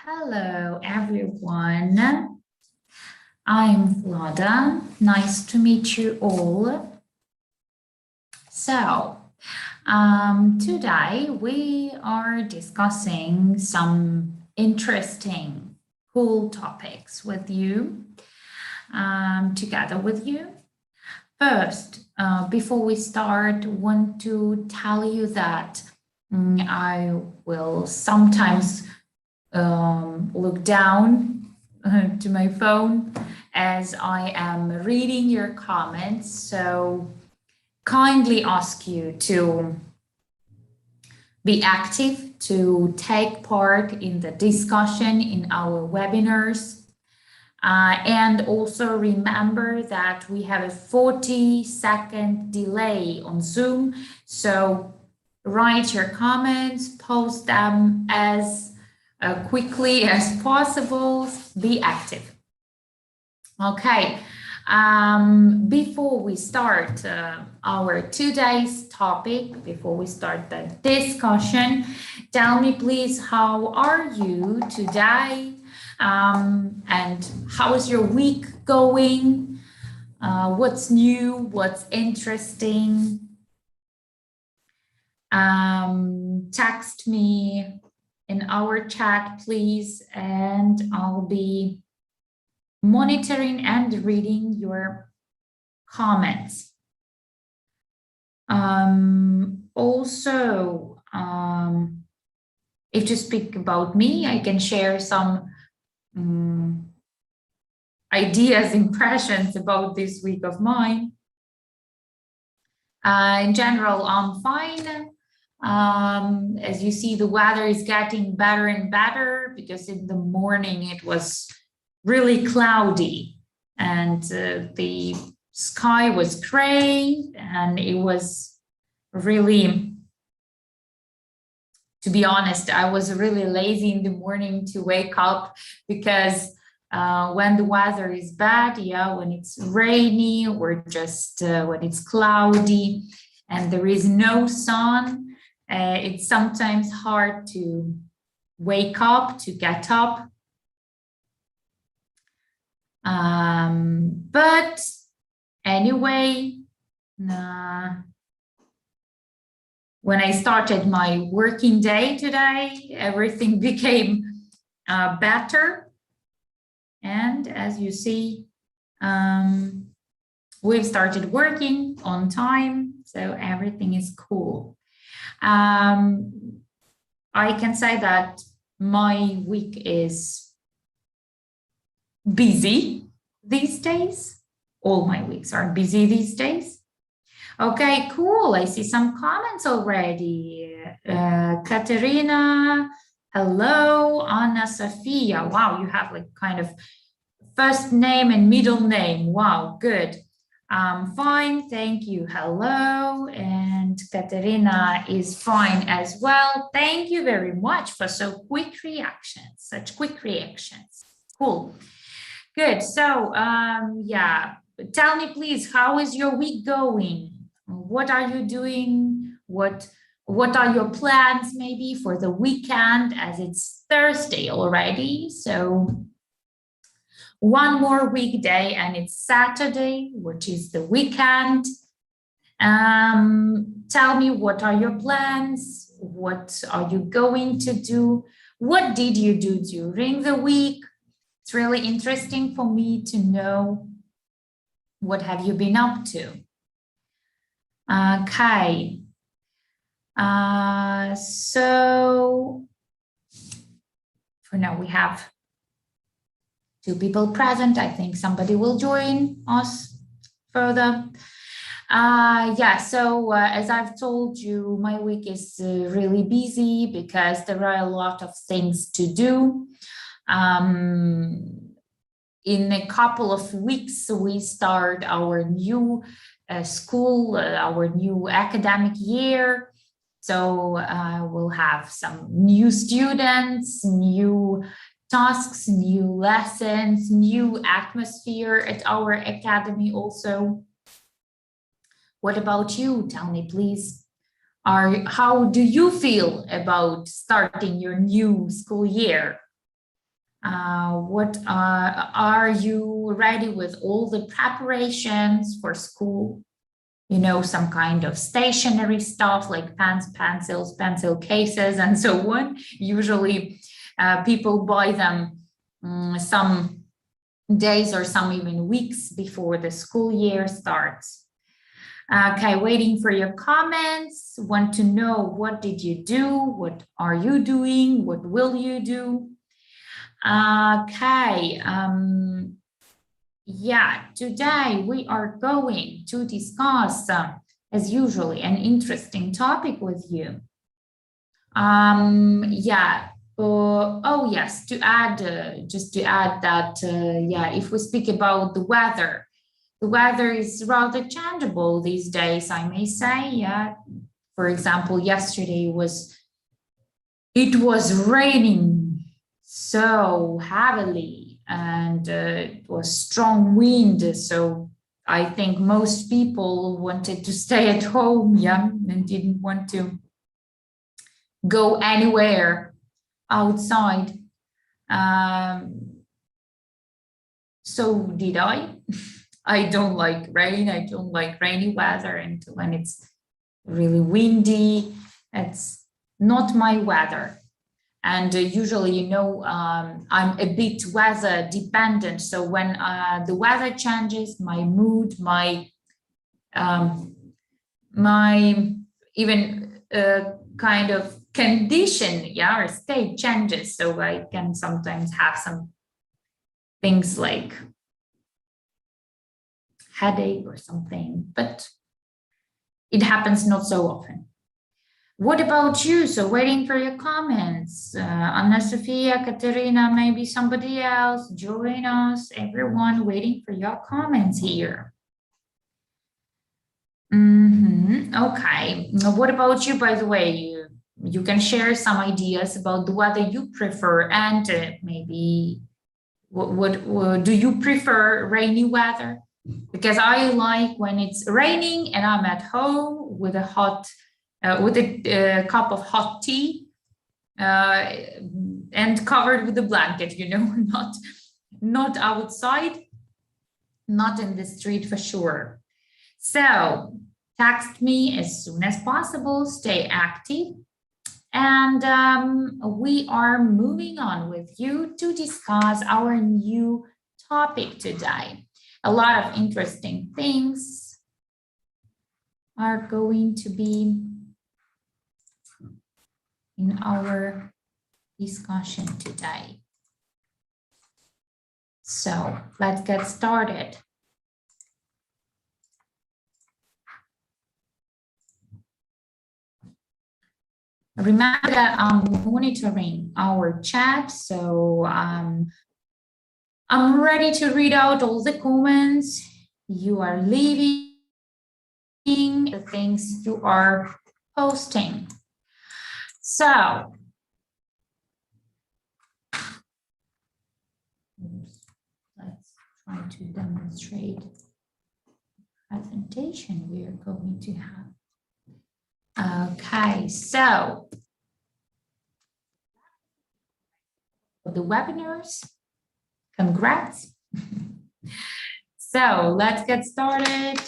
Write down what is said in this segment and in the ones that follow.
Hello, everyone. I'm Vlada. Nice to meet you all. So, today we are discussing some interesting, cool topics with you, together with you. First, before we start, want to tell you that I will sometimes look down to my phone as I am reading your comments. So kindly ask you to be active, to take part in the discussion in our webinars. And also remember that we have a 40-second delay on Zoom. So write your comments, post them as quickly as possible. Be active. Okay, before we start our today's topic, before we start the discussion, tell me please, how are you today? And how is your week going? What's new? What's interesting? Text me in our chat, please, and I'll be monitoring and reading your comments. Also, if to speak about me, I can share some ideas, impressions about this week of mine. In general, I'm fine. As you see, the weather is getting better and better because in the morning it was really cloudy and the sky was gray, and it was really, to be honest, I was really lazy in the morning to wake up because when the weather is bad, when it's rainy or just when it's cloudy and there is no sun, it's sometimes hard to wake up, to get up. But anyway, when I started my working day today, everything became better. And as you see, we've started working on time, so everything is cool. I can say that my week is busy these days. All my weeks are busy these days. Okay, cool. I see some comments already. Katerina, hello. Anna Sofia. Wow, you have like kind of first name and middle name. Wow, good. Fine, thank you. Hello. And Katerina is fine as well. Thank you very much for such quick reactions. Cool. Good. So, tell me please, how is your week going? What are you doing? What are your plans maybe for the weekend, as it's Thursday already? So one more weekday and it's Saturday, which is the weekend. Tell me, what are your plans? What are you going to do? What did you do during the week? It's really interesting for me to know, what have you been up to? Okay. So for now we have 2 people present. I think somebody will join us further. So as I've told you, my week is really busy because there are a lot of things to do. In a couple of weeks, we start our new school, our new academic year. So we'll have some new students, new tasks, new lessons, new atmosphere at our academy also. What about you? Tell me, please. How do you feel about starting your new school year? What are you ready with all the preparations for school? You know, some kind of stationery stuff like pens, pencils, pencil cases, and so on. Usually people buy them some days or some even weeks before the school year starts. Okay, waiting for your comments. Want to know, what did you do? What are you doing? What will you do? Okay, yeah, today we are going to discuss, as usually, an interesting topic with you. Yeah. Oh yes, to add, just to add that, yeah, if we speak about the weather is rather changeable these days, I may say. Yeah. For example, yesterday it was raining so heavily, and it was strong wind. So I think most people wanted to stay at home, yeah, and didn't want to go anywhere outside. So did I. I don't like rain. I don't like rainy weather, and when it's really windy, it's not my weather. And usually, you know, I'm a bit weather dependent. So when the weather changes, my mood, my even kind of condition, yeah, or state changes. So I can sometimes have some things like headache or something, but it happens not so often. What about you? So waiting for your comments. Anna Sophia, Katerina, maybe somebody else, join us, everyone waiting for your comments here. Okay, what about you, by the way? You can share some ideas about the weather you prefer, and maybe what do you prefer, rainy weather? Because I like when it's raining and I'm at home with a cup of hot tea and covered with a blanket, you know, not outside, not in the street for sure. So text me as soon as possible, stay active. And we are moving on with you to discuss our new topic today. A lot of interesting things are going to be in our discussion today. So let's get started. Remember that I'm monitoring our chat, so I'm ready to read out all the comments you are leaving, the things you are posting. So let's try to demonstrate the presentation we are going to have. Okay, so the webinars, congrats. So let's get started.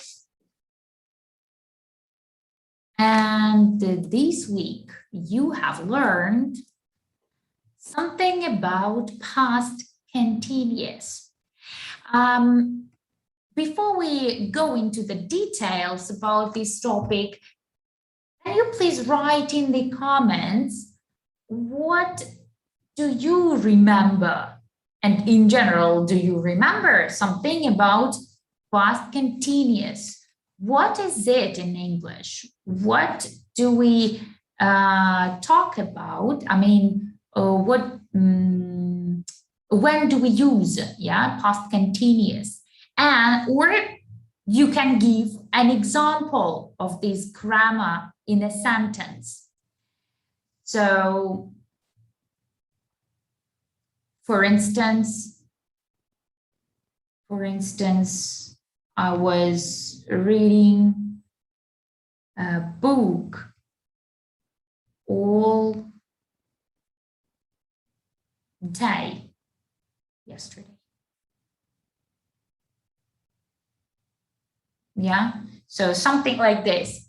And this week you have learned something about past continuous. Before we go into the details about this topic, can you please write in the comments, what do you remember? And in general, do you remember something about past continuous? What is it in English? What do we talk about? I mean, when do we use, yeah, past continuous? And or you can give an example of this grammar in a sentence. So, for instance, I was reading a book all day. yesterday? Yeah, so something like this.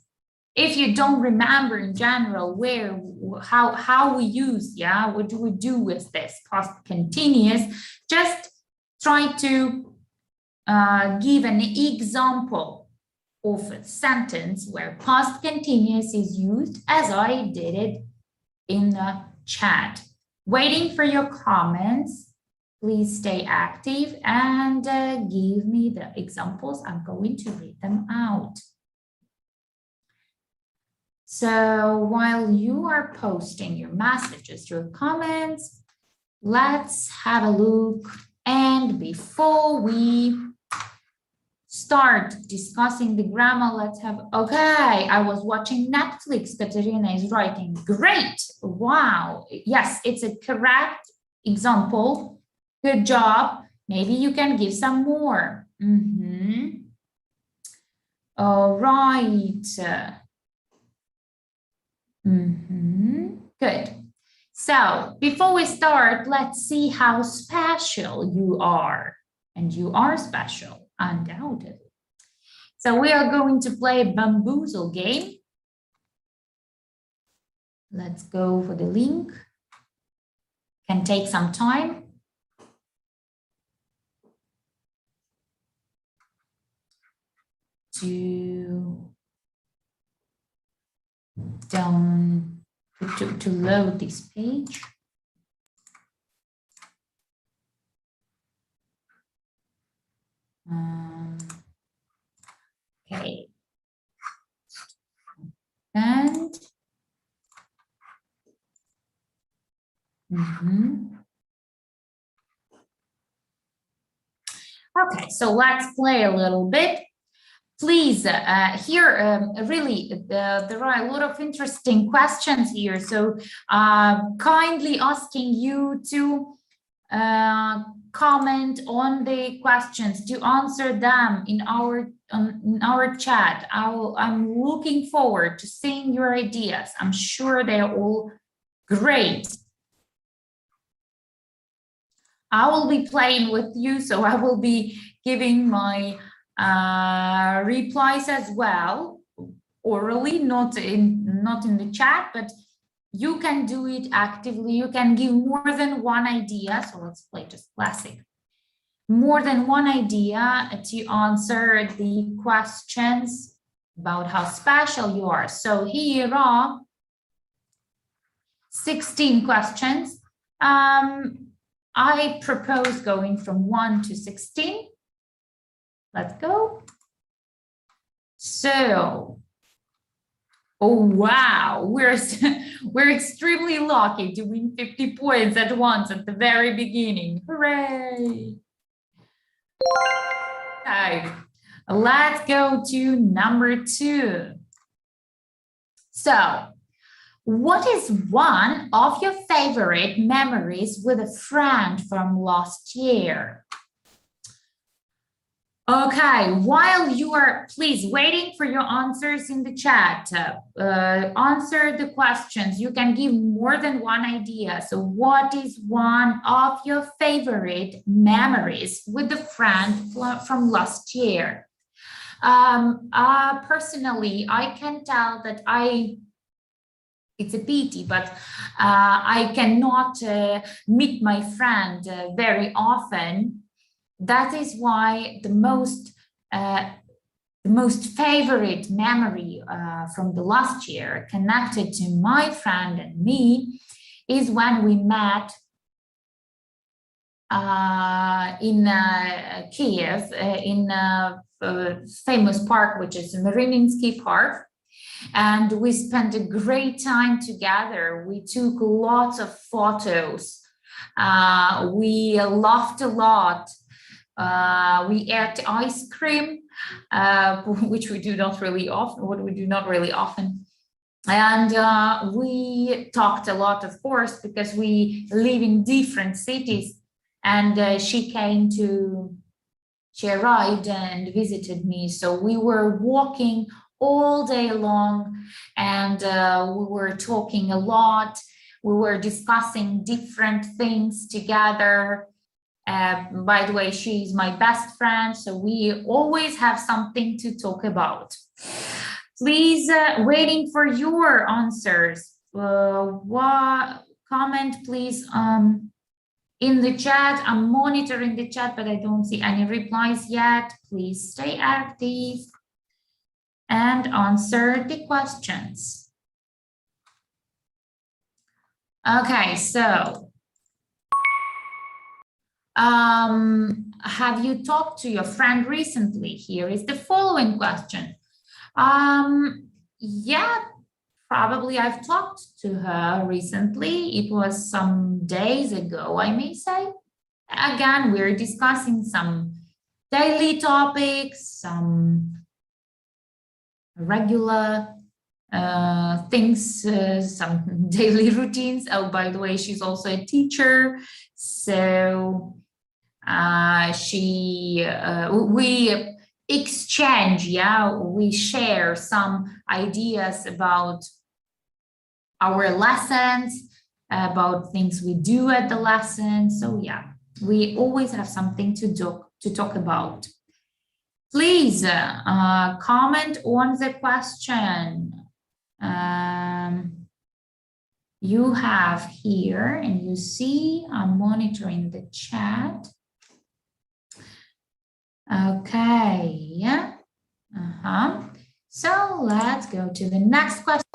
If you don't remember in general where, how we use, yeah, what do we do with this past continuous, just try to give an example of a sentence where past continuous is used as I did it in the chat. Waiting for your comments. Please stay active and give me the examples. I'm going to read them out. So while you are posting your messages, your comments, let's have a look. And before we start discussing the grammar, let's have, okay, I was watching Netflix, Katerina is writing, great, wow, yes, it's a correct example. Good job. Maybe you can give some more. All right. Good. So before we start, let's see how special you are. And you are special, undoubtedly. So we are going to play a bamboozle game. Let's go for the link. Can take some time. To load this page. Okay. And okay, so let's play a little bit. Please, here, really, there are a lot of interesting questions here. So kindly asking you to comment on the questions, to answer them in our chat. I'm looking forward to seeing your ideas. I'm sure they're all great. I will be playing with you, so I will be giving my replies as well, orally, not in the chat, but you can do it actively. You can give more than one idea. So let's play just classic. More than one idea to answer the questions about how special you are. So here are 16 questions. I propose going from 1 to 16. Let's go. So, oh wow, we're extremely lucky to win 50 points at once at the very beginning. Hooray! Okay, let's go to number 2. So, what is one of your favorite memories with a friend from last year? Okay, while you are, please, waiting for your answers in the chat, answer the questions. You can give more than one idea. So what is one of your favorite memories with a friend from last year? Personally, I can tell that it's a pity, but I cannot meet my friend very often. That is why the most favorite memory from the last year connected to my friend and me is when we met in Kiev in a famous park, which is Mariinsky Park. And we spent a great time together. We took lots of photos. We laughed a lot. We ate ice cream, which we do not really often. And we talked a lot, of course, because we live in different cities. And she arrived and visited me. So we were walking all day long, and we were talking a lot. We were discussing different things together. By the way, she's my best friend, so we always have something to talk about. Please, waiting for your answers. What comment, please, in the chat. I'm monitoring the chat, but I don't see any replies yet. Please stay active and answer the questions. Okay, so have you talked to your friend recently? Here is the following question. Yeah, probably I've talked to her recently. It was some days ago, I may say. Again, we're discussing some daily topics, some regular things, some daily routines. Oh, by the way, she's also a teacher. So we exchange, we share some ideas about our lessons, about things we do at the lesson. So yeah, we always have something to talk about. Please comment on the question you have here, and you see I'm monitoring the chat. Okay, yeah. So let's go to the next question.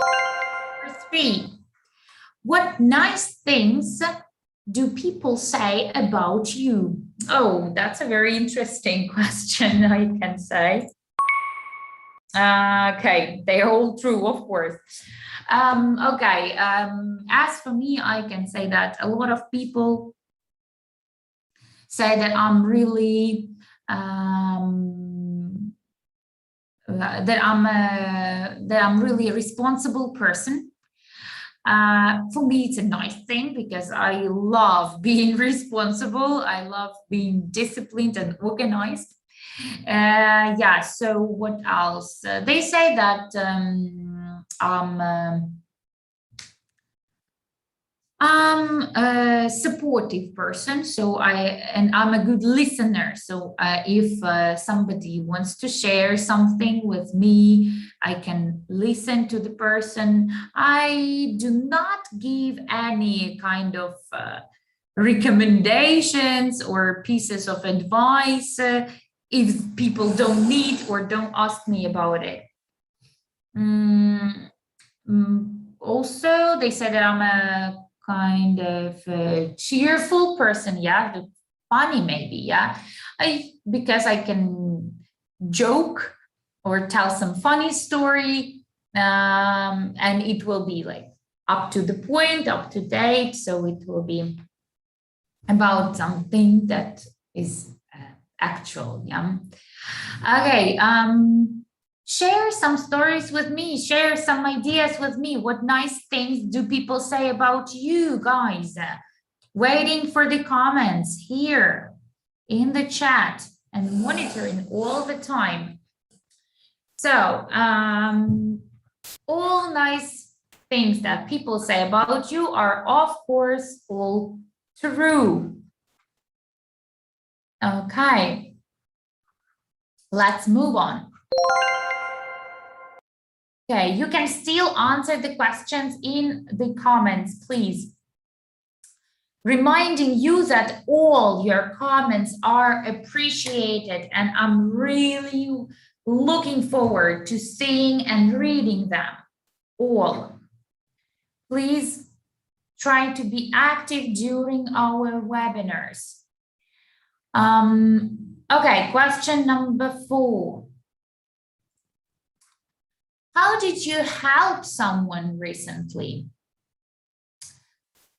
Number 3. What nice things do people say about you? Oh, that's a very interesting question, I can say. Okay, they're all true, of course. Okay, as for me, I can say that a lot of people say that I'm really that I'm really a responsible person. For me, it's a nice thing because I love being responsible. I love being disciplined and organized. Yeah, so what else? They say that I'm a supportive person, so I'm a good listener. So if somebody wants to share something with me, I can listen to the person. I do not give any kind of recommendations or pieces of advice if people don't need or don't ask me about it. Also, they said that I'm a kind of cheerful person, yeah, funny maybe, yeah, because I can joke or tell some funny story, and it will be like up to the point, up to date, so it will be about something that is actual, yeah. Okay, share some stories with me, share some ideas with me. What nice things do people say about you guys? Waiting for the comments here in the chat and monitoring all the time. So all nice things that people say about you are, of course, all true. Okay, let's move on. Okay, you can still answer the questions in the comments, please. Reminding you that all your comments are appreciated, and I'm really looking forward to seeing and reading them all. Please try to be active during our webinars. Okay, question number 4. How did you help someone recently?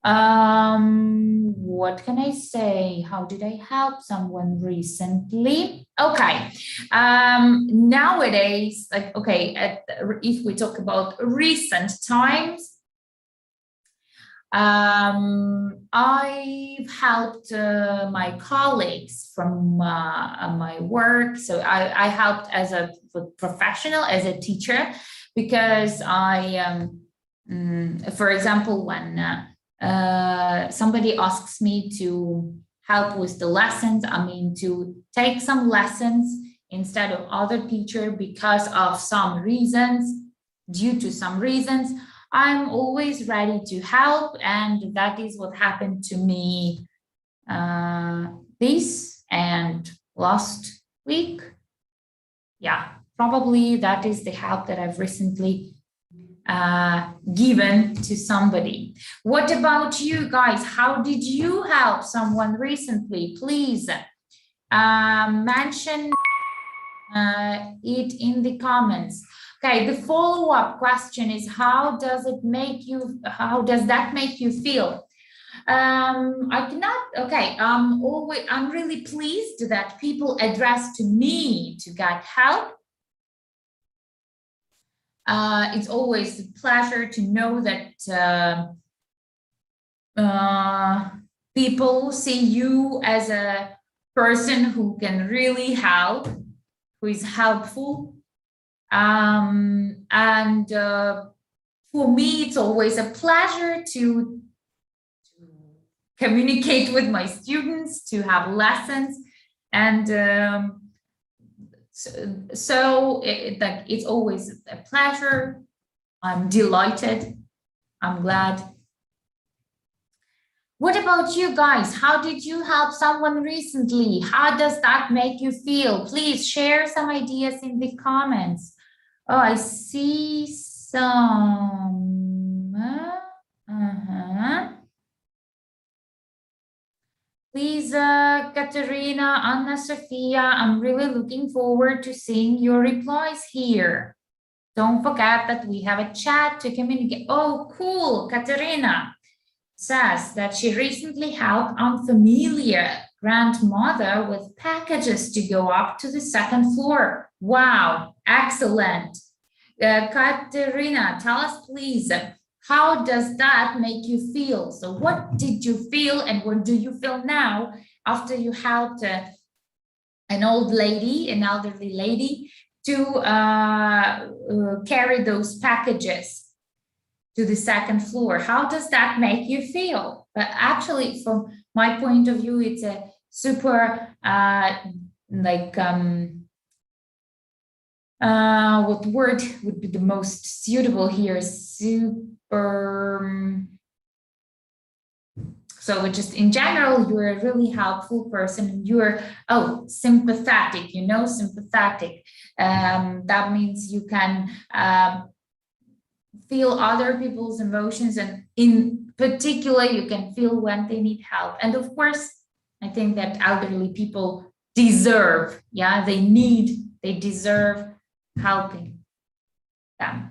What can I say? How did I help someone recently? Okay, nowadays, like, okay, if we talk about recent times, I've helped my colleagues from my work. So I helped as a professional, as a teacher, because I, for example, when somebody asks me to help with the lessons. I mean, to take some lessons instead of other teacher because of some reasons, due to some reasons, I'm always ready to help. And that is what happened to me this and last week. Yeah, probably that is the help that I've recently given to somebody. What about you guys? How did you help someone recently? Please mention it in the comments. Okay, the follow-up question is, how does that make you feel? I cannot, okay, I'm really pleased that people address to me to get help. It's always a pleasure to know that people see you as a person who can really help, who is helpful. And for me, it's always a pleasure to communicate with my students, to have lessons. And it's always a pleasure. I'm delighted. I'm glad. What about you guys? How did you help someone recently? How does that make you feel? Please share some ideas in the comments. Oh, I see some. Please, Katerina, Anna, Sophia, I'm really looking forward to seeing your replies here. Don't forget that we have a chat to communicate. Oh, cool. Katerina says that she recently helped unfamiliar grandmother with packages to go up to the second floor. Wow, excellent. Katerina, tell us please, how does that make you feel? So what did you feel and what do you feel now after you helped an old lady, an elderly lady, to carry those packages to the second floor? How does that make you feel? But actually, from my point of view, it's a super what word would be the most suitable here? Super. So just in general, you're a really helpful person. You're sympathetic. Sympathetic. That means you can feel other people's emotions, and in particular, you can feel when they need help. And of course, I think that elderly people deserve, they deserve helping them.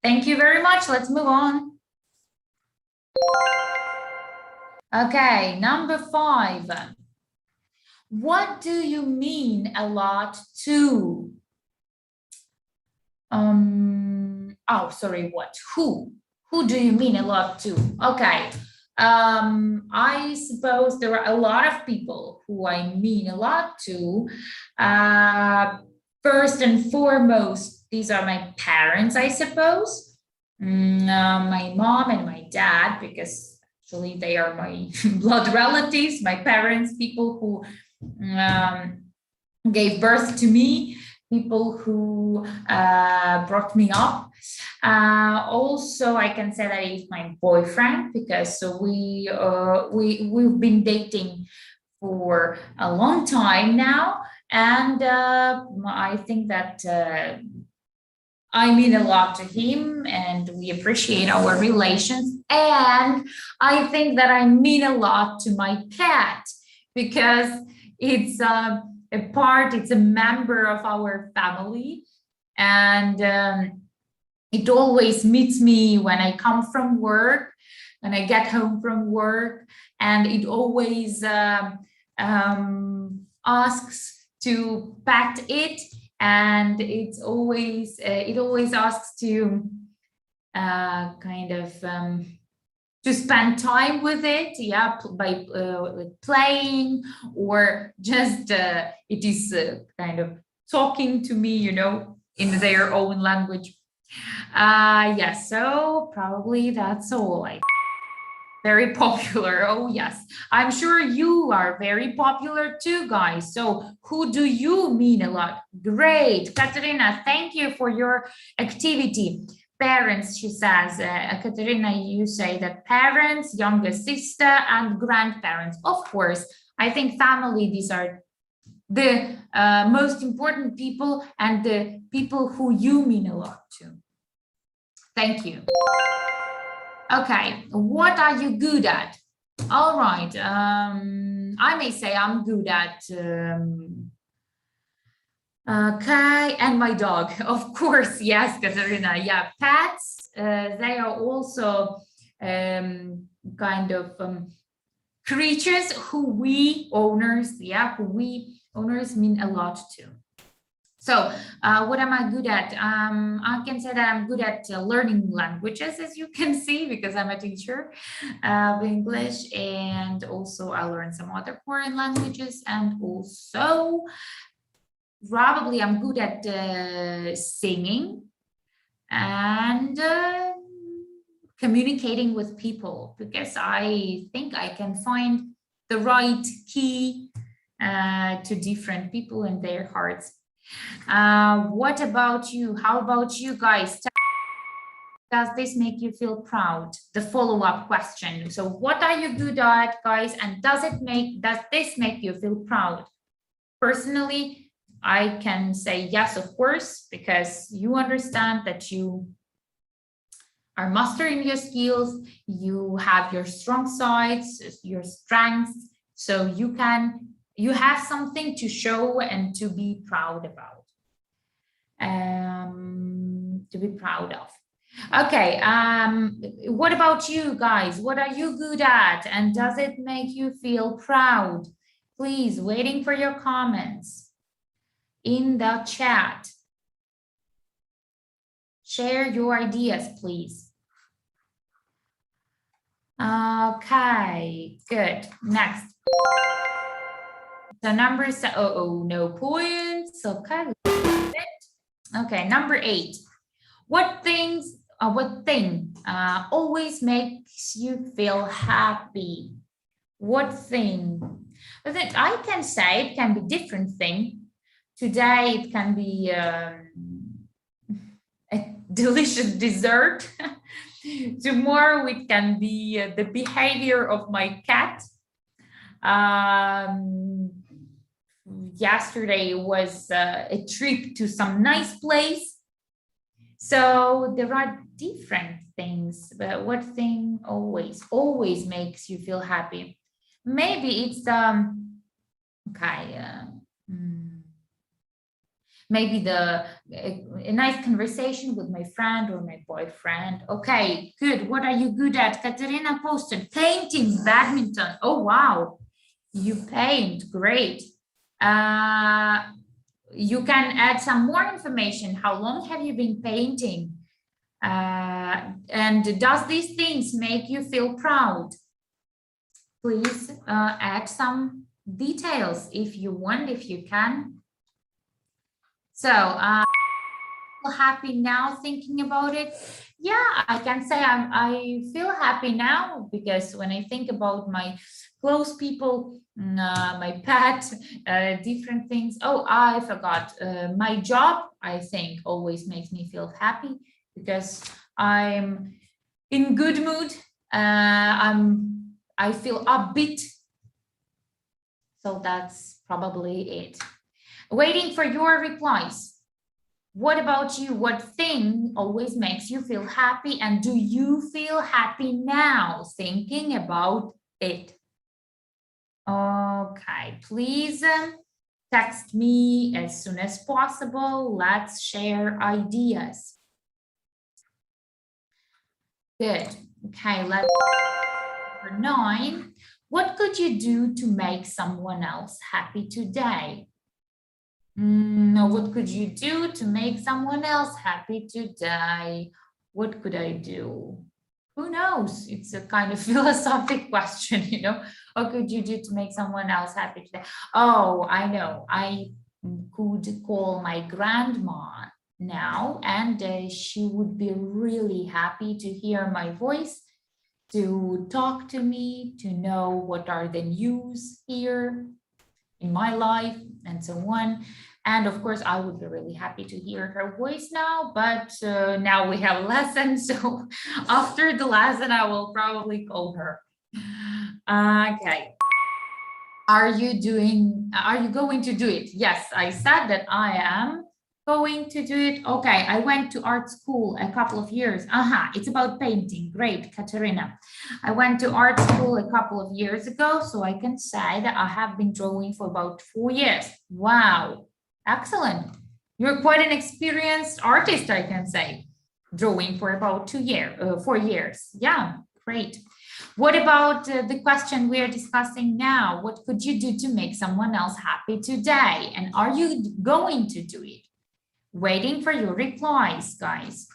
Thank you very much. Let's move on. Okay, number 5. What do you mean a lot to? Who do you mean a lot to? Okay. I suppose there are a lot of people who I mean a lot to. First and foremost, these are my parents, I suppose. My mom and my dad, because actually they are my blood relatives, my parents, people who gave birth to me, people who brought me up. Also, I can say that he's my boyfriend, because we've been dating for a long time now, and I think that I mean a lot to him, and we appreciate our relations. And I think that I mean a lot to my cat, because it's a member of our family, and it always meets me when I come from work, when I get home from work, and it always asks to pet it, and it always asks to to spend time with it, by playing, or just it is kind of talking to me, in their own language. Yes, so probably that's all. Very popular. Oh, yes. I'm sure you are very popular too, guys. So who do you mean a lot? Great. Katerina, thank you for your activity. Parents, she says. Katerina, you say that parents, younger sister, and grandparents. Of course, I think family, these are the most important people and the people who you mean a lot to. Thank you. Okay, what are you good at? All right, I may say I'm good at Kai and my dog, of course. Yes, Katerina. Yeah, pets. They are also kind of creatures who we owners, who we owners mean a lot to. So what am I good at? I can say that I'm good at learning languages, as you can see, because I'm a teacher of English, and also I learned some other foreign languages, and also probably I'm good at singing and communicating with people, because I think I can find the right key to different people and their hearts. What about you? How about you guys? Does this make you feel proud? The follow-up question. So what are you good at, guys? And does this make you feel proud? Personally, I can say yes, of course, because you understand that you are mastering your skills, you have your strong sides, your strengths, so you have something to show and to be proud about, to be proud of. Okay, what about you guys? What are you good at? And does it make you feel proud? Please, waiting for your comments in the chat. Share your ideas, please. Okay, good. Next. So number no points. Okay. Okay, number 8. What thing always makes you feel happy? What thing? I can say it can be different thing. Today it can be a delicious dessert. Tomorrow it can be the behavior of my cat. Yesterday was a trip to some nice place. So there are different things, but what thing always makes you feel happy? Maybe it's maybe a nice conversation with my friend or my boyfriend. Okay, good. What are you good at? Katerina posted painting, badminton. Oh, wow. You paint. Great. You can add some more information. How long have you been painting? And does these things make you feel proud? Please add some details if you want, if you can. So happy now thinking about it. Yeah, I can say I feel happy now, because when I think about my close people, my pet, different things. Oh, I forgot. My job, I think, always makes me feel happy, because I'm in good mood. I feel upbeat. So that's probably it. Waiting for your replies. What about you? What thing always makes you feel happy? And do you feel happy now thinking about it? Okay, please text me as soon as possible. Let's share ideas. Good. Okay, let's number 9. What could you do to make someone else happy today? What could you do to make someone else happy today? What could I do? Who knows? It's a kind of philosophic question, you know. What could you do to make someone else happy today? Oh, I know. I could call my grandma now, and she would be really happy to hear my voice. to talk to me, to know what are the news here in my life and so on. And of course, I would be really happy to hear her voice now, but now we have a lesson. So after the lesson, I will probably call her. Okay. Are you going to do it? Yes, I said that I am going to do it. Okay, I went to art school a couple of years. It's about painting. Great, Katerina. I went to art school a couple of years ago, so I can say that I have been drawing for about 4 years. Wow, excellent. You're quite an experienced artist, I can say. Drawing for about 4 years. Yeah, great. What about the question we are discussing now? What could you do to make someone else happy today? And are you going to do it? Waiting for your replies, guys.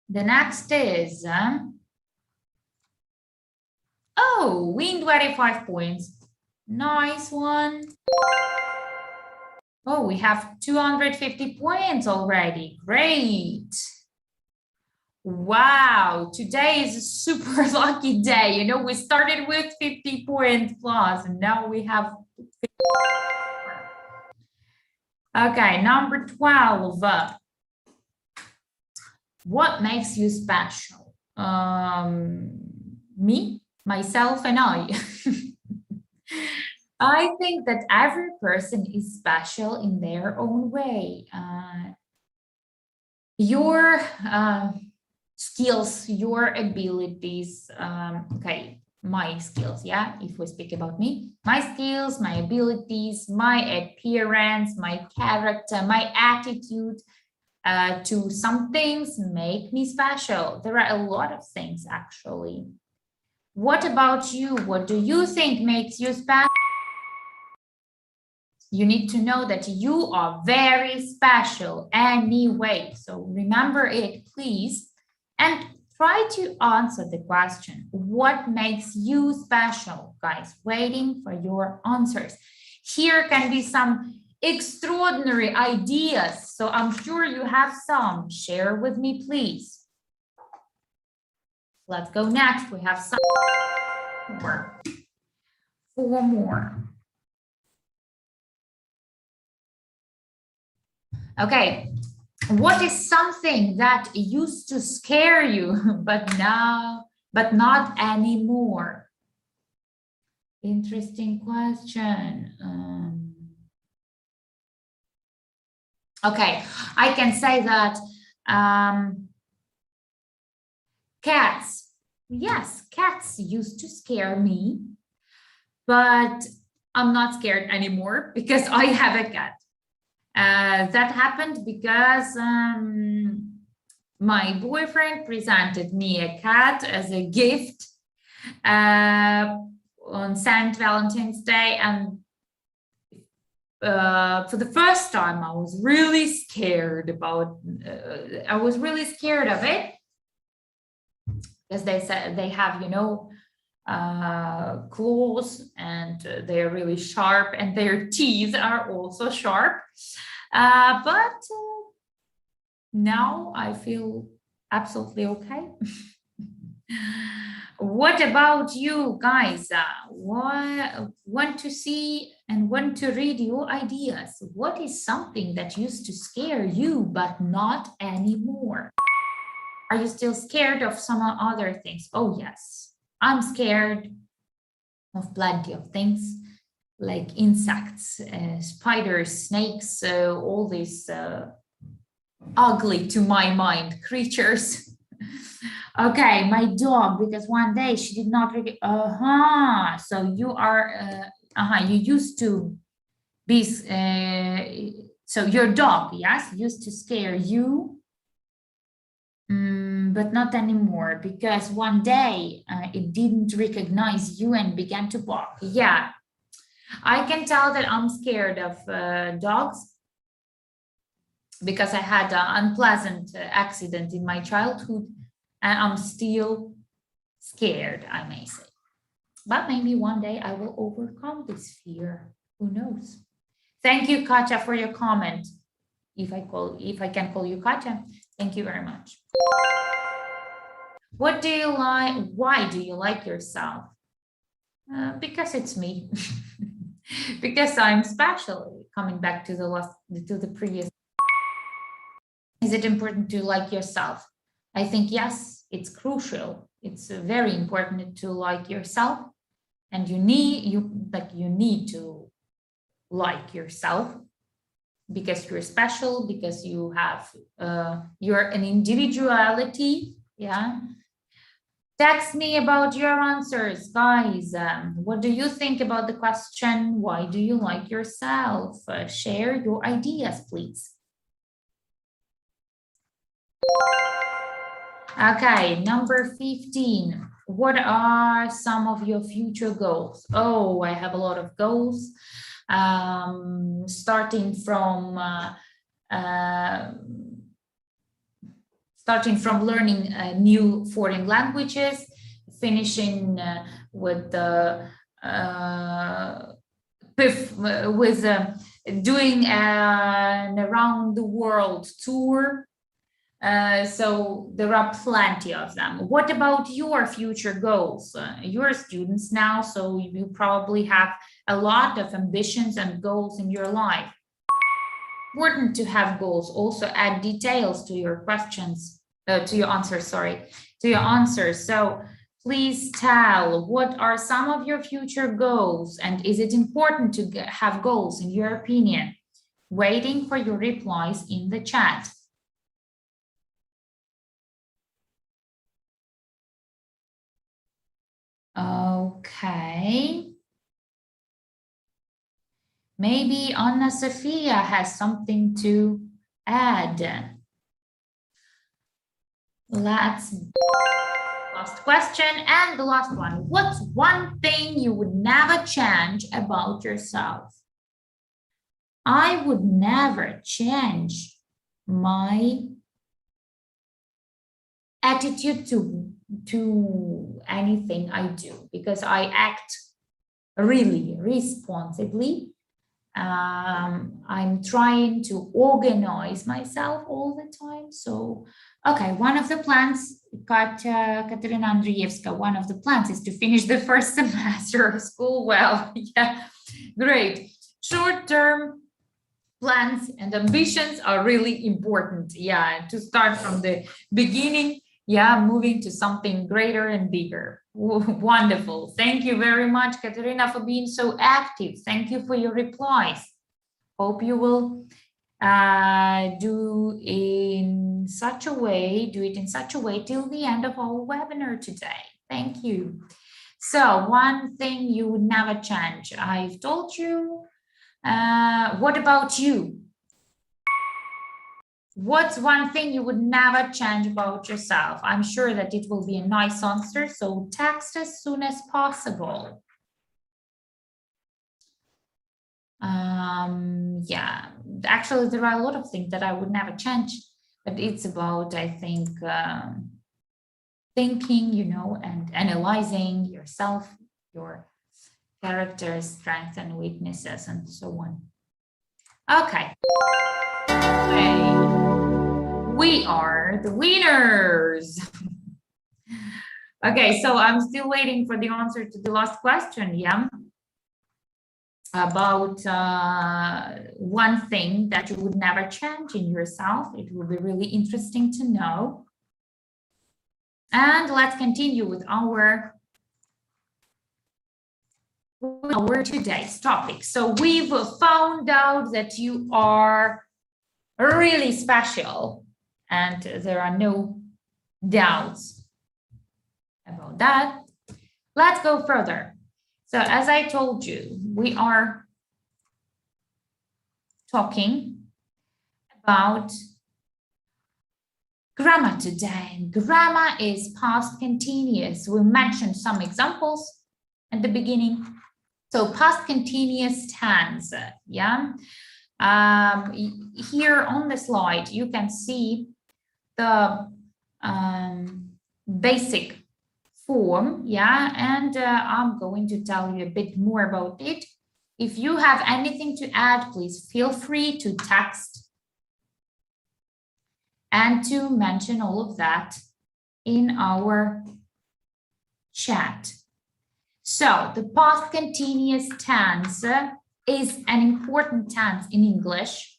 The next is, win 25 points. Nice one. Oh, we have 250 points already. Great. Wow, today is a super lucky day. You know, we started with 50 points plus, and now we have. Okay, number 12. What makes you special? Me, myself, and I. I think that every person is special in their own way. Your skills, your abilities, okay, my skills, yeah, if we speak about me, my skills, my abilities, my appearance, my character, my attitude to some things make me special. There are a lot of things, actually. What about you? What do you think makes you special? You need to know that you are very special anyway. So remember it, please. And try to answer the question, what makes you special? Guys, waiting for your answers. Here can be some extraordinary ideas. So I'm sure you have some. Share with me, please. Let's go next. We have some more. 4 more. Okay. What is something that used to scare you, but not anymore? Interesting question. Okay, I can say that cats. Yes, cats used to scare me, but I'm not scared anymore because I have a cat. That happened because my boyfriend presented me a cat as a gift on St. Valentine's Day, and for the first time I was really scared about I was really scared of it because they said they have, you know, claws, and they're really sharp, and their teeth are also sharp. But now I feel absolutely okay. What about you guys? Want to see and want to read your ideas? What is something that used to scare you but not anymore? Are you still scared of some other things? Oh yes, I'm scared of plenty of things like insects, spiders, snakes, all these ugly to my mind creatures. Okay, my dog, because one day she did not really, so you are, you used to be, so your dog, yes, used to scare you, but not anymore, because one day it didn't recognize you and began to bark. Yeah, I can tell that I'm scared of dogs because I had an unpleasant accident in my childhood, and I'm still scared, I may say. But maybe one day I will overcome this fear. Who knows? Thank you, Katya, for your comment. If I can call you Katya. Thank you very much. What do you like? Why do you like yourself? Because it's me. Because I'm special. Coming back to the previous. Is it important to like yourself? I think yes, it's crucial. It's very important to like yourself, and you need to like yourself because you're special, because you have you're an individuality. Yeah. Text me about your answers, guys. What do you think about the question? Why do you like yourself? Share your ideas, please. Okay, number 15. What are some of your future goals? Oh, I have a lot of goals. Starting from learning new foreign languages, finishing with the doing an around the world tour. So there are plenty of them. What about your future goals? You're students now, so you probably have a lot of ambitions and goals in your life. Important to have goals. Also add details to your questions, to your answers, So please tell, what are some of your future goals? And is it important to have goals in your opinion? Waiting for your replies in the chat. Okay. Maybe Anna Sophia has something to add. Last question and the last one. What's one thing you would never change about yourself? I would never change my attitude to anything I do, because I act really responsibly. I'm trying to organize myself all the time. So, okay, one of the plans, Katerina Andreevska, one of the plans is to finish the first semester of school well. Yeah, great. Short-term plans and ambitions are really important. Yeah, to start from the beginning. Yeah, moving to something greater and bigger. Wonderful. Thank you very much, Katerina, for being so active. Thank you for your replies. Hope you will do it in such a way till the end of our webinar today. Thank you. So one thing you would never change. I've told you. What about you? What's one thing you would never change about yourself? I'm sure that it will be a nice answer, so text as soon as possible. Yeah, actually, there are a lot of things that I would never change, but it's about, I think, thinking, and analyzing yourself, your character, strengths and weaknesses, and so on. Okay. We are the winners. Okay, so I'm still waiting for the answer to the last question, yeah? About one thing that you would never change in yourself. It will be really interesting to know. And let's continue with our today's topic. So we've found out that you are really special, and there are no doubts about that. Let's go further. So as I told you, we are talking about grammar today. And grammar is past continuous. We mentioned some examples at the beginning. So past continuous tense, yeah. Here on the slide, you can see the basic form, yeah, and I'm going to tell you a bit more about it. If you have anything to add, please feel free to text. and to mention all of that in our chat. So the past continuous tense is an important tense in English.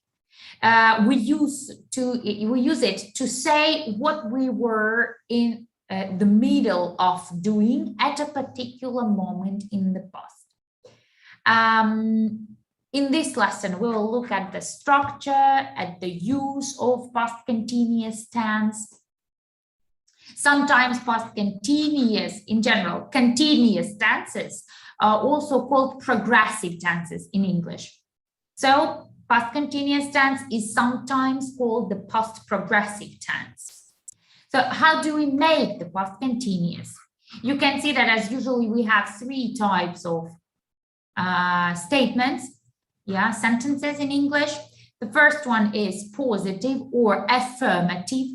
We use it to say what we were in the middle of doing at a particular moment in the past. In this lesson, we will look at the structure, at the use of past continuous tense. Sometimes past continuous, in general, continuous tenses are also called progressive tenses in English. So past continuous tense is sometimes called the past progressive tense. So how do we make the past continuous? You can see that as usually we have three types of statements, sentences in English. The first one is positive or affirmative,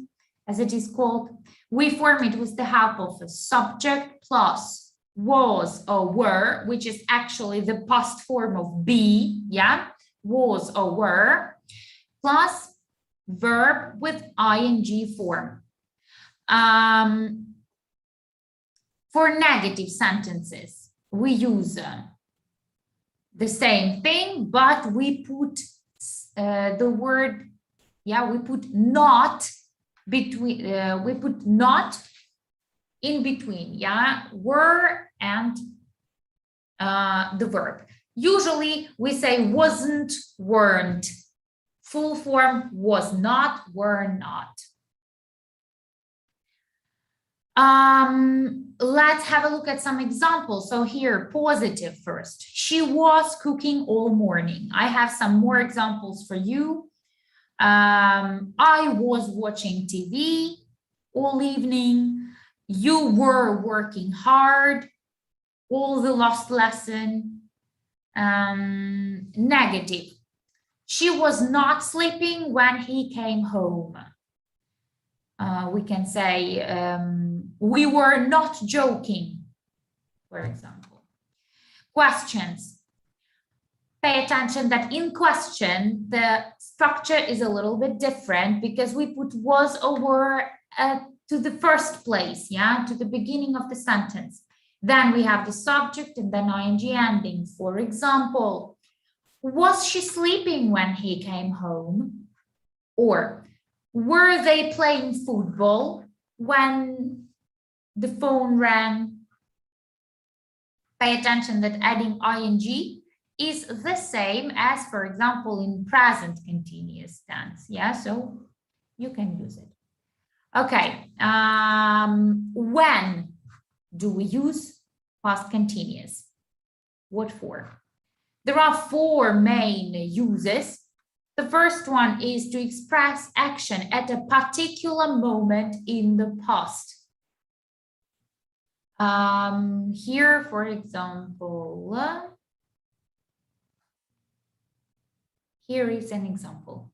as it is called. We form it with the help of a subject plus was or were, which is actually the past form of be, was or were, plus verb with ing form. For negative sentences, we use the same thing, but we put the word, we put not between, we put not in between, were and the verb. Usually we say wasn't, weren't. Full form was not, were not. Let's have a look at some examples. So here, positive first. She was cooking all morning. I have some more examples for you. I was watching TV all evening. You were working hard all the last lesson. Negative. She was not sleeping when he came home. We can say, we were not joking, for example. Questions. Pay attention that in question, the structure is a little bit different because we put was or were to the first place, to the beginning of the sentence. Then we have the subject and then ing ending. For example, was she sleeping when he came home? Or were they playing football when the phone rang? Pay attention that adding ing is the same as, for example, in present continuous tense. So you can use it. Okay, when do we use past continuous? What for? There are four main uses. The first one is to express action at a particular moment in the past. Here, for example, here is an example.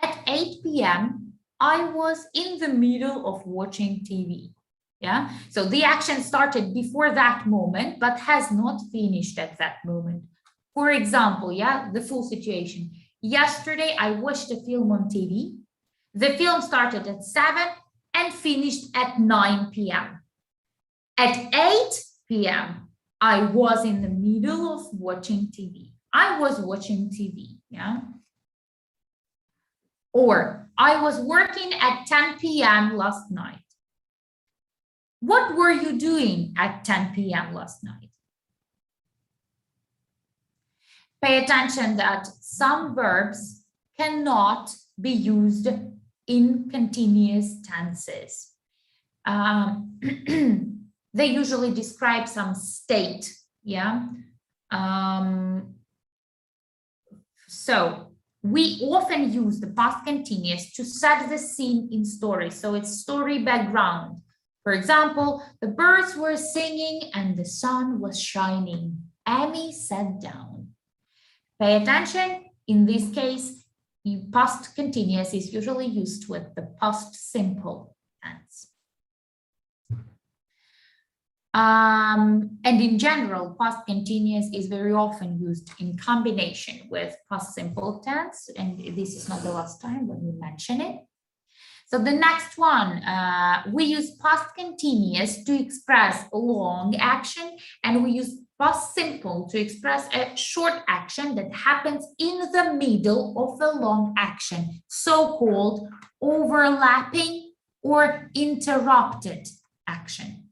At 8 p.m., I was in the middle of watching TV. So the action started before that moment, but has not finished at that moment. For example, the full situation. Yesterday, I watched a film on TV. The film started at 7 and finished at 9 p.m. At 8 p.m., I was in the middle of watching TV. I was watching TV, Or I was working at 10 p.m. last night. What were you doing at 10 p.m. last night? Pay attention that some verbs cannot be used in continuous tenses. They usually describe some state, So we often use the past continuous to set the scene in story. So it's story background. For example, the birds were singing and the sun was shining. Amy sat down. Pay attention, in this case, the past continuous is usually used with the past simple tense. And in general, past continuous is very often used in combination with past simple tense, and this is not the last time when we mention it. So the next one, we use past continuous to express long action, and we use past simple to express a short action that happens in the middle of a long action, so-called overlapping or interrupted action.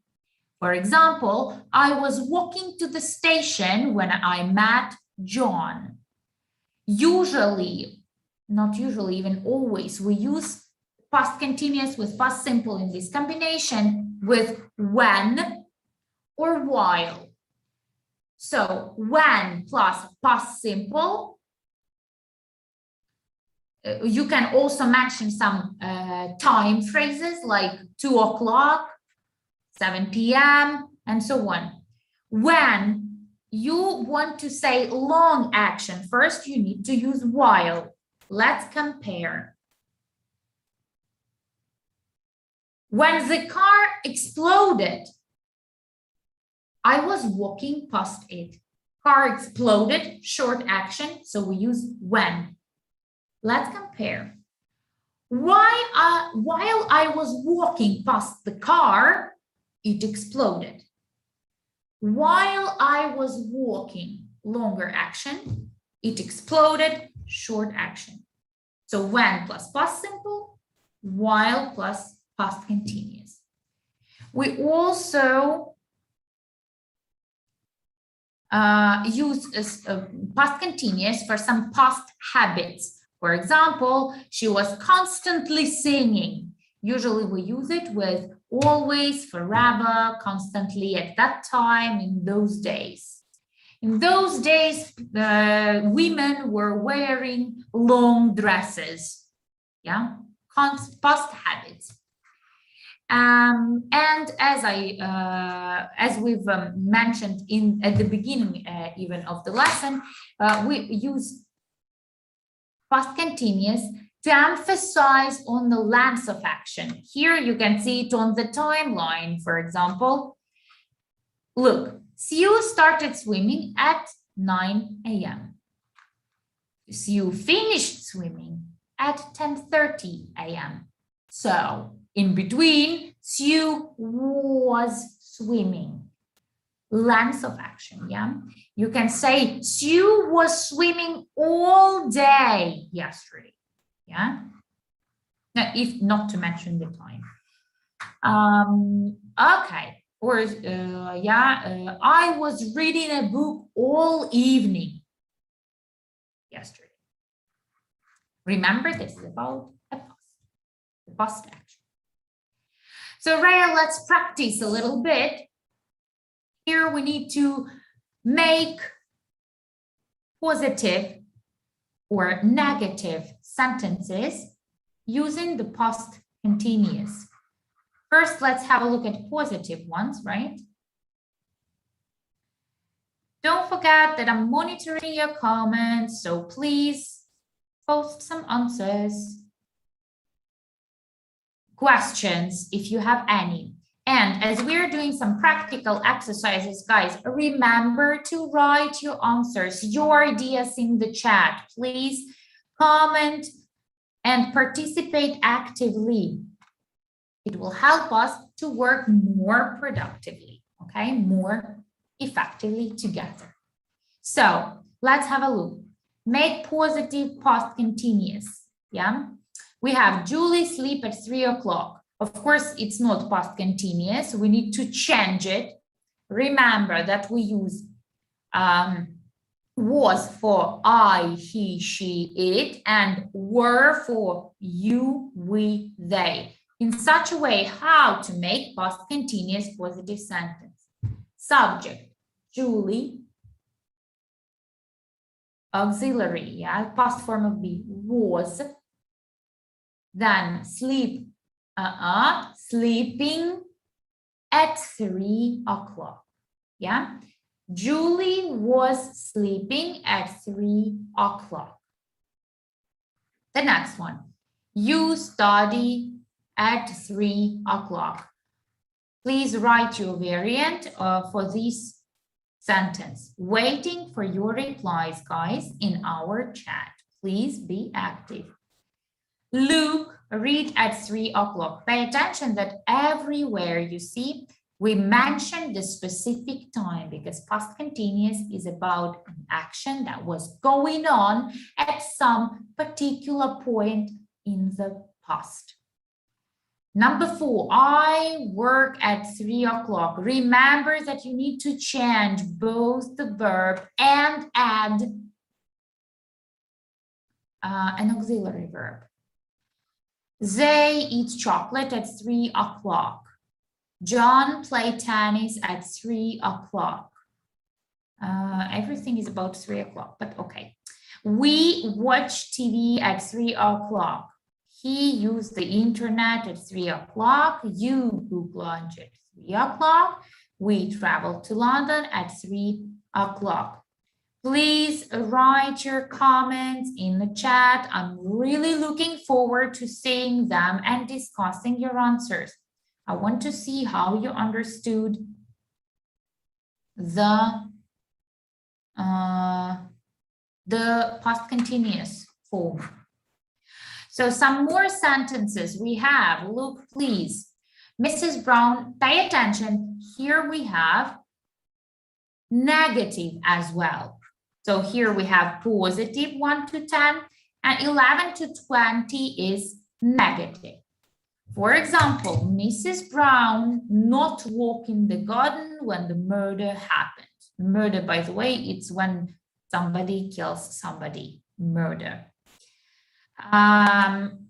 For example, I was walking to the station when I met John. Usually, not usually, even always, we use past continuous with past simple in this combination with when or while. So when plus past simple, you can also mention some time phrases like 2 o'clock, 7 p.m. and so on. When you want to say long action, first you need to use while. Let's compare. When the car exploded, I was walking past it. Car exploded, short action, so we use when. Let's compare. While I was walking past the car, it exploded. While I was walking, longer action, it exploded, short action. So when plus past simple, while plus past continuous. We also use past continuous for some past habits. For example, she was constantly singing. Usually we use it with always, forever, constantly, at that time, in those days. In those days, women were wearing long dresses. Yeah, past habits. And as we've mentioned at the beginning even of the lesson, we use past continuous to emphasize on the length of action. Here you can see it on the timeline, for example. Look, Sue started swimming at 9 a.m. Sue finished swimming at 10:30 a.m. So in between, Sue was swimming. Length of action, yeah? You can say Sue was swimming all day yesterday, yeah? Now, if not to mention the time. Okay, or I was reading a book all evening yesterday. Remember, this is about a past action. So Raya, let's practice a little bit. Here we need to make positive or negative sentences using the past continuous. First, let's have a look at positive ones, right? Don't forget that I'm monitoring your comments, so please post some answers. Questions if you have any. And as we're doing some practical exercises, guys, remember to write your answers, your ideas in the chat. Please comment and participate actively. It will help us to work more productively, okay, more effectively together. So let's have a look. Make positive past continuous, yeah? We have Julie sleep at 3 o'clock. Of course, it's not past continuous. We need to change it. Remember that we use was for I, he, she, it, and were for you, we, they. In such a way, how to make past continuous positive sentence. Subject, Julie. Auxiliary, yeah, past form of be, was. Then sleep, sleeping at 3 o'clock, yeah? Julie was sleeping at 3 o'clock. The next one, you study at 3 o'clock. Please write your variant for this sentence. Waiting for your replies, guys, in our chat. Please be active. Luke, read at 3 o'clock. Pay attention that everywhere you see, we mention the specific time because past continuous is about an action that was going on at some particular point in the past. Number 4, I work at 3 o'clock. Remember that you need to change both the verb and add an auxiliary verb. They eat chocolate at 3 o'clock. John played tennis at 3 o'clock. Everything is about 3 o'clock, but okay. We watch TV at 3 o'clock. He used the internet at 3 o'clock. You book lunch at 3 o'clock. We traveled to London at 3 o'clock. Please write your comments in the chat. I'm really looking forward to seeing them and discussing your answers. I want to see how you understood the past continuous form. So some more sentences we have. Look, please. Mrs. Brown, pay attention. Here we have negative as well. So here we have positive 1 to 10 and 11 to 20 is negative. For example, Mrs. Brown not walk in the garden when the murder happened. Murder, by the way, it's when somebody kills somebody, murder.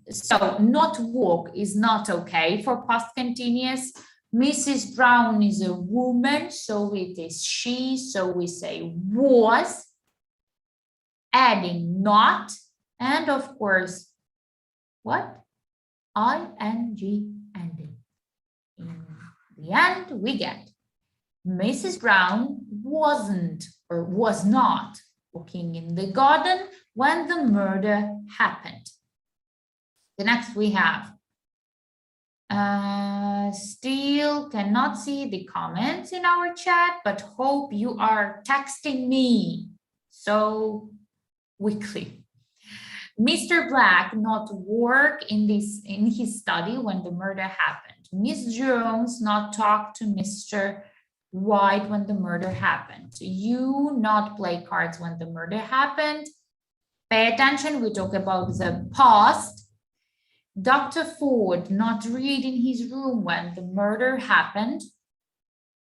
So not walk is not okay for past continuous. Mrs. Brown is a woman, so it is she, so we say was, adding not, and of course, what? ing ending. In the end, we get Mrs. Brown wasn't or was not walking in the garden when the murder happened. The next we have, still cannot see the comments in our chat, but hope you are texting me so quickly. Mr. Black not work in his study when the murder happened. Miss Jones not talk to Mr. White when the murder happened. You not play cards when the murder happened. Pay attention, we talk about the past. Dr. Ford not read in his room when the murder happened.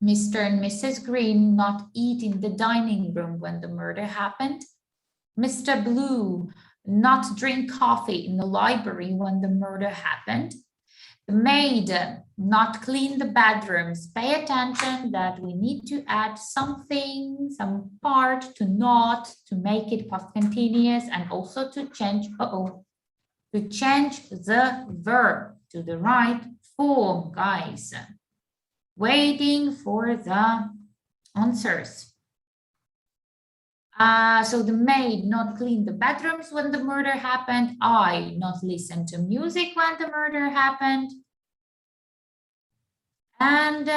Mr. and Mrs. Green not eat in the dining room when the murder happened. Mr. Blue not drink coffee in the library when the murder happened. The maid not clean the bedrooms. Pay attention that we need to add something, some part to not, to make it past continuous and also to change, to change the verb to the right form, guys. Waiting for the answers. So the maid not clean the bedrooms when the murder happened. I not listen to music when the murder happened. And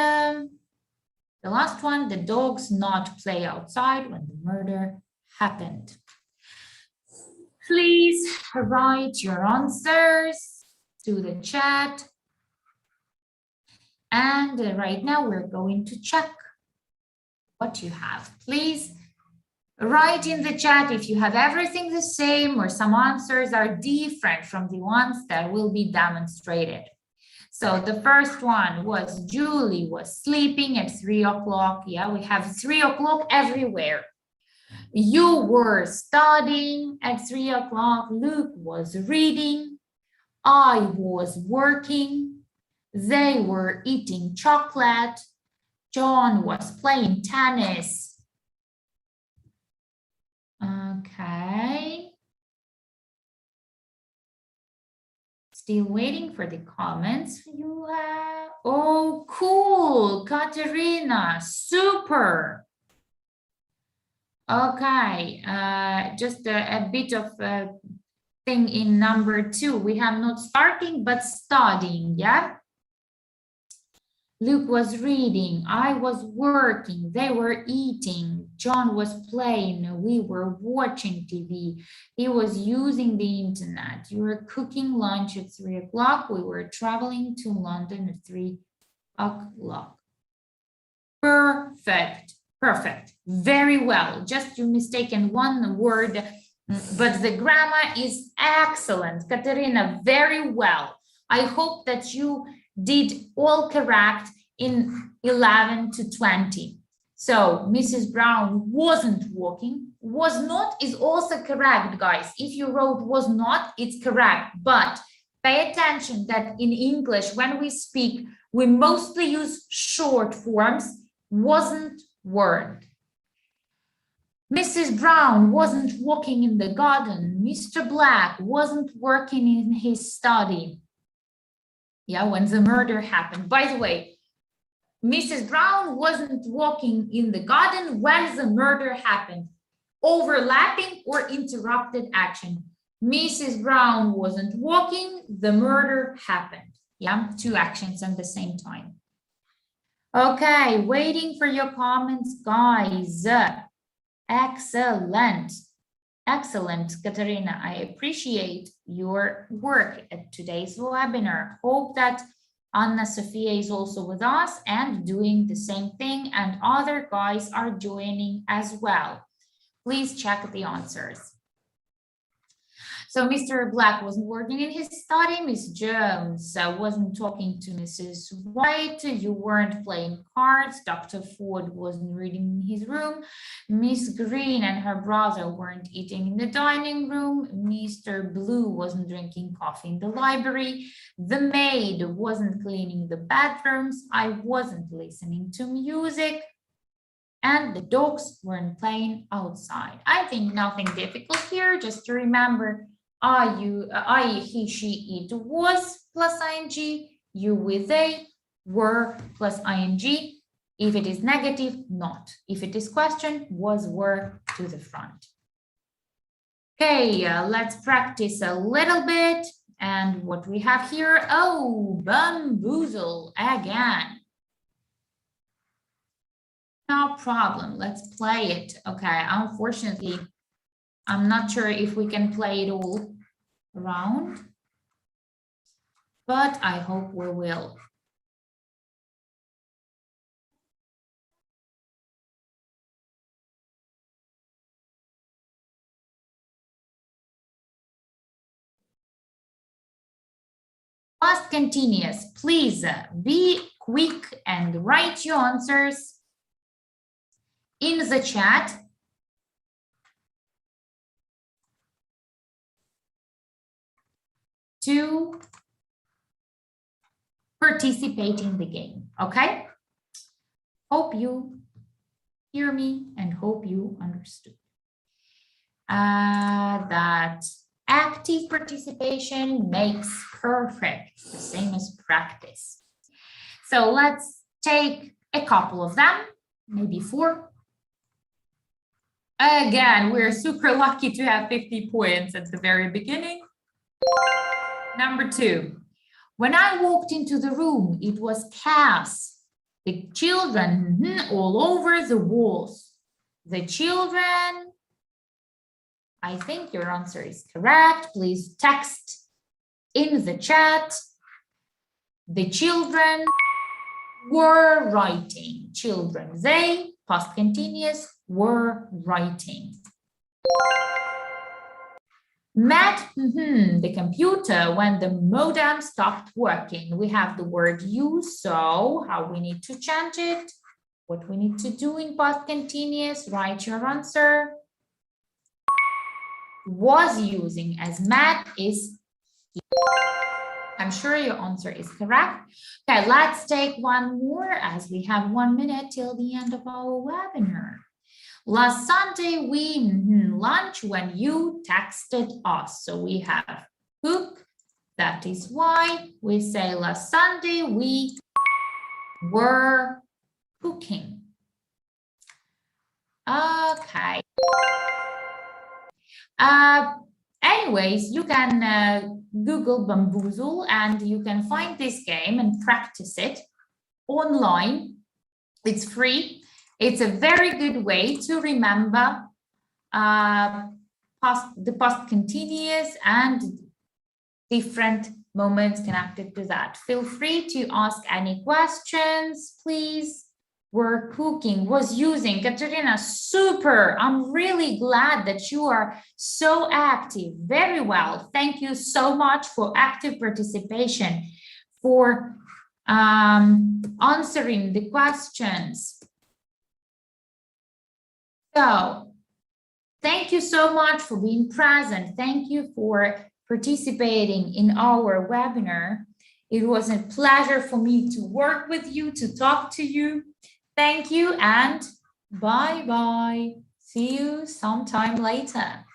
the last one, the dogs not play outside when the murder happened. Please write your answers to the chat. And right now we're going to check what you have. Please write in the chat if you have everything the same or some answers are different from the ones that will be demonstrated. So the first one was Julie was sleeping at 3 o'clock. Yeah, we have 3 o'clock everywhere. You were studying at 3 o'clock. Luke was reading. I was working. They were eating chocolate. John was playing tennis. Okay. Still waiting for the comments you have. Oh, cool, Katerina, super. Okay, just a bit of a thing in number 2. We have not starting, but studying, yeah? Luke was reading. I was working. They were eating. John was playing. We were watching TV. He was using the internet. You were cooking lunch at 3 o'clock. We were traveling to London at 3 o'clock. Perfect. Perfect. Very well. Just you mistaken one word, but the grammar is excellent. Katerina, very well. I hope that you did all correct in 11 to 20. So Mrs. Brown wasn't walking. Was not is also correct, guys. If you wrote was not, it's correct. But pay attention that in English, when we speak, we mostly use short forms. Wasn't, weren't. Mrs. Brown wasn't walking in the garden. Mr. Black wasn't working in his study. Yeah, when the murder happened. By the way, Mrs. Brown wasn't walking in the garden when the murder happened. Overlapping or interrupted action. Mrs. Brown wasn't walking, the murder happened. Yeah, two actions at the same time. Okay, waiting for your comments, guys. Excellent. Excellent, Katerina. I appreciate your work at today's webinar. Hope that Anna Sophia is also with us and doing the same thing, and other guys are joining as well. Please check the answers. So Mr. Black wasn't working in his study. Miss Jones wasn't talking to Mrs. White. You weren't playing cards. Dr. Ford wasn't reading in his room. Miss Green and her brother weren't eating in the dining room. Mr. Blue wasn't drinking coffee in the library. The maid wasn't cleaning the bathrooms. I wasn't listening to music. And the dogs weren't playing outside. I think nothing difficult here, just to remember, I, he, she, it was plus ing, you with they, were plus ing. If it is negative, not. If it is question, was, were to the front. Okay, let's practice a little bit. And what we have here, oh, bamboozle again. No problem, let's play it. Okay, unfortunately, I'm not sure if we can play it all around, but I hope we will. Past continuous, please be quick and write your answers in the chat. To participate in the game, okay? Hope you hear me and hope you understood. That active participation makes perfect, the same as practice. So let's take a couple of them, maybe 4. Again, we're super lucky to have 50 points at the very beginning. Number 2, when I walked into the room, it was chaos. The children all over the walls. The children, I think your answer is correct. Please text in the chat. The children were writing. Children, they, past continuous, were writing. Met the computer when the modem stopped working. We have the word use, so how we need to change it, what we need to do in past continuous, write your answer. Was using as met is, I'm sure your answer is correct. Okay, let's take one more as we have 1 minute till the end of our webinar. Last Sunday, we lunch when you texted us. So we have cook. That is why we say last Sunday we were cooking. Okay. Anyways, you can Google bamboozle and you can find this game and practice it. online. It's free. It's a very good way to remember the past continuous and different moments connected to that. Feel free to ask any questions, please. Were cooking, was using. Katerina, super. I'm really glad that you are so active. Very well. Thank you so much for active participation, for answering the questions. So thank you so much for being present. Thank you for participating in our webinar. It was a pleasure for me to work with you, to talk to you. Thank you and bye-bye. See you sometime later.